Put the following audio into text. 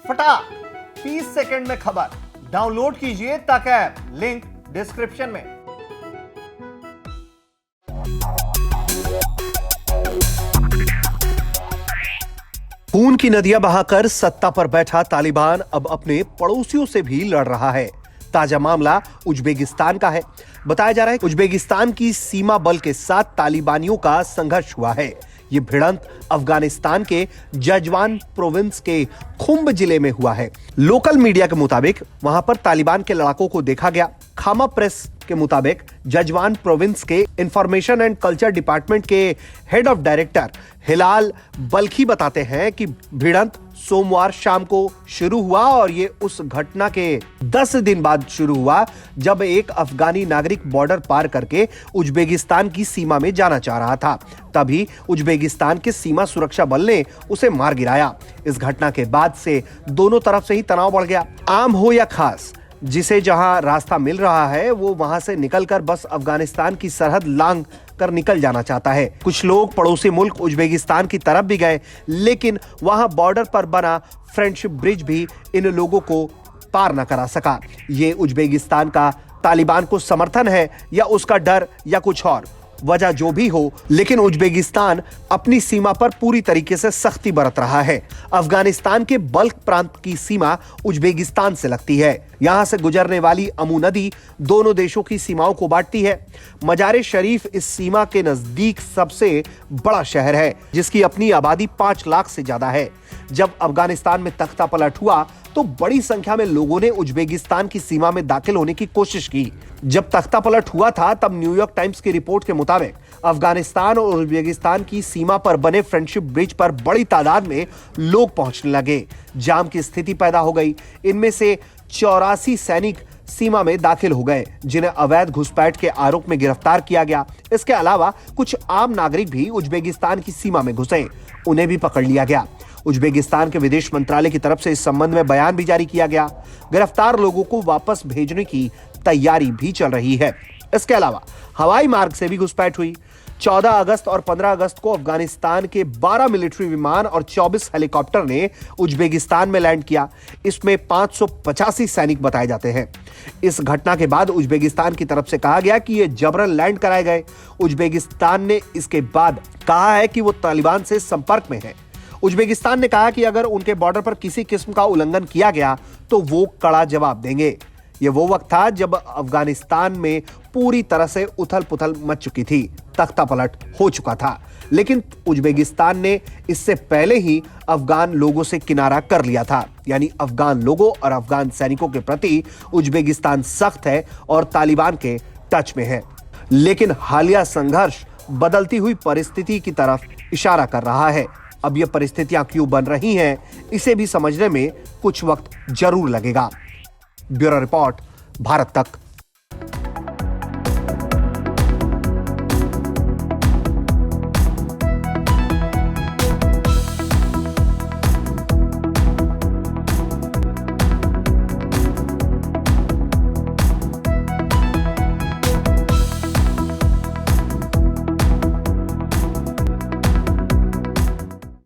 फटाक 30 सेकंड में खबर। डाउनलोड कीजिए तक ऐप, लिंक डिस्क्रिप्शन में। खून की नदियां बहाकर सत्ता पर बैठा तालिबान अब अपने पड़ोसियों से भी लड़ रहा है। ताजा मामला उज्बेकिस्तान का है। बताया जा रहा है कि उज्बेकिस्तान की सीमा बल के साथ तालिबानियों का संघर्ष हुआ है। ये भिड़ंत अफगानिस्तान के जजवान प्रोविंस के खुम्ब जिले में हुआ है। लोकल मीडिया के मुताबिक वहां पर तालिबान के लड़ाकों को देखा गया। खामा प्रेस के मुताबिक जजवान प्रोविंस के इंफॉर्मेशन एंड कल्चर डिपार्टमेंट के हेड ऑफ डायरेक्टर हिलाल बल्खी बताते हैं कि भिड़ंत सोमवार शाम को शुरू हुआ और ये उस घटना के 10 दिन बाद शुरू हुआ जब एक अफगानी नागरिक बॉर्डर पार करके उज्बेकिस्तान की सीमा में जाना चाह रहा था। तभी उज्बेकिस्तान के सीमा सुरक्षा बल ने उसे मार गिराया। इस घटना के बाद से दोनों तरफ से ही तनाव बढ़ गया। आम हो या खास, जिसे जहां रास्ता मिल रहा है वो वहां से निकलकर बस अफगानिस्तान की सरहद लांघ कर निकल जाना चाहता है। कुछ लोग पड़ोसी मुल्क उज्बेकिस्तान की तरफ भी गए, लेकिन वहां बॉर्डर पर बना फ्रेंडशिप ब्रिज भी इन लोगों को पार न करा सका। ये उज्बेकिस्तान का तालिबान को समर्थन है या उसका डर या कुछ और, वजह जो भी हो, लेकिन उज्बेकिस्तान अपनी सीमा पर पूरी तरीके से सख्ती बरत रहा है। अफगानिस्तान के बल्ख प्रांत की सीमा उज्बेकिस्तान से लगती है। यहां से गुजरने वाली अमू नदी दोनों देशों की सीमाओं को बांटती है। मजार शरीफ इस सीमा के नजदीक सबसे बड़ा शहर है, जिसकी अपनी आबादी 5 लाख से ज्यादा है। जब अफगानिस्तान में तख्ता पलट हुआ तो बड़ी संख्या में लोगों ने उज्बेकिस्तान की सीमा में दाखिल होने की कोशिश की। जब तख्ता पलट हुआ था तब न्यूयॉर्क टाइम्स की रिपोर्ट के मुताबिक अफगानिस्तान और उज्बेकिस्तान की सीमा पर बने फ्रेंडशिप ब्रिज पर बड़ी तादाद में लोग पहुंचने लगे। जाम की स्थिति पैदा हो गई। इनमें से 84 सैनिक सीमा में दाखिल हो गए, जिन्हें अवैध घुसपैठ के आरोप में गिरफ्तार किया गया। इसके अलावा कुछ आम नागरिक भी उज्बेकिस्तान की सीमा में घुसे, उन्हें भी पकड़ लिया गया। उज्बेकिस्तान के विदेश मंत्रालय की तरफ से इस संबंध में बयान भी जारी किया गया। गिरफ्तार लोगों को वापस भेजने की तैयारी भी चल रही है। इसके अलावा हवाई मार्ग से भी घुसपैठ हुई। 14 अगस्त और 15 अगस्त को अफगानिस्तान के 12 मिलिट्री विमान और 24 हेलीकॉप्टर ने उज्बेकिस्तान में लैंड किया। इसमें 585 सैनिक बताए जाते हैं। इस घटना के बाद उज्बेकिस्तान की तरफ से कहा गया कि ये जबरन लैंड कराए गए। उज्बेकिस्तान ने इसके बाद कहा है कि वो तालिबान से संपर्क में है। उज्बेकिस्तान ने कहा कि अगर उनके बॉर्डर पर किसी किस्म का उल्लंघन किया गया तो वो कड़ा जवाब देंगे। यह वो वक्त था जब अफगानिस्तान में पूरी तरह से उथल-पुथल मच चुकी थी, तख्ता पलट हो चुका था। लेकिन उज्बेकिस्तान ने इससे पहले ही अफगान लोगों से किनारा कर लिया था। यानी अफगान लोगों और अफगान सैनिकों के प्रति उज्बेकिस्तान सख्त है और तालिबान के टच में है। लेकिन हालिया संघर्ष बदलती हुई परिस्थिति की तरफ इशारा कर रहा है। अब ये परिस्थितियां क्यों बन रही हैं, इसे भी समझने में कुछ वक्त जरूर लगेगा। ब्यूरो रिपोर्ट, भारत तक।